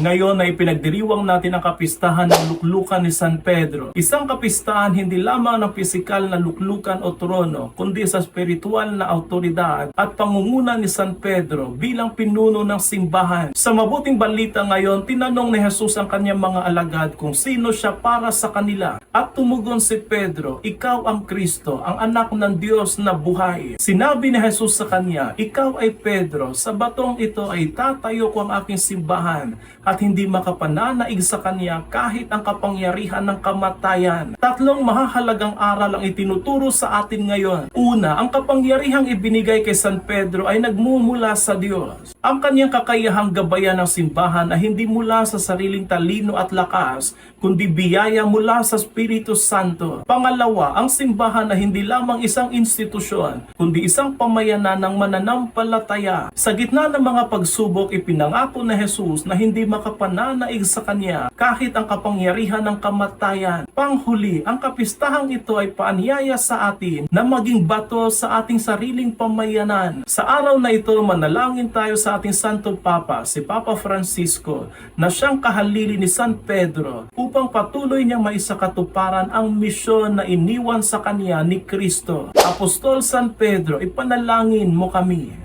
Ngayon ay pinagdiriwang natin ang kapistahan ng luklukan ni San Pedro. Isang kapistahan hindi lamang ng pisikal na luklukan o trono, kundi sa spiritual na autoridad at pangunguna ni San Pedro bilang pinuno ng simbahan. Sa mabuting balita ngayon, tinanong ni Jesus ang kanyang mga alagad kung sino siya para sa kanila. At tumugon si Pedro, "Ikaw ang Kristo, ang anak ng Diyos na buhay." Sinabi ni Jesus sa kanya, "Ikaw ay Pedro, sa batong ito ay tatayo ko ang aking simbahan at hindi makapananaig sa kanya kahit ang kapangyarihan ng kamatayan." Tatlong mahahalagang aral ang itinuturo sa atin ngayon. Una, ang kapangyarihang ibinigay kay San Pedro ay nagmumula sa Diyos. Ang kanyang kakayahang gabayan ng simbahan ay hindi mula sa sariling talino at lakas, kundi biyaya mula sa Espiritu Santo. Pangalawa, ang simbahan ay hindi lamang isang institusyon, kundi isang pamayanan ng mananampalataya. Sa gitna ng mga pagsubok, ipinangako na Jesus na hindi makapananaig sa kanya kahit ang kapangyarihan ng kamatayan. Panghuli, ang kapistahang ito ay paanyaya sa atin na maging bato sa ating sariling pamayanan. Sa araw na ito, manalangin tayo sa ating Santo Papa, si Papa Francisco, na siyang kahalili ni San Pedro upang patuloy niyang maisakatuparan ang misyon na iniwan sa kanya ni Kristo. Apostol San Pedro, ipanalangin mo kami.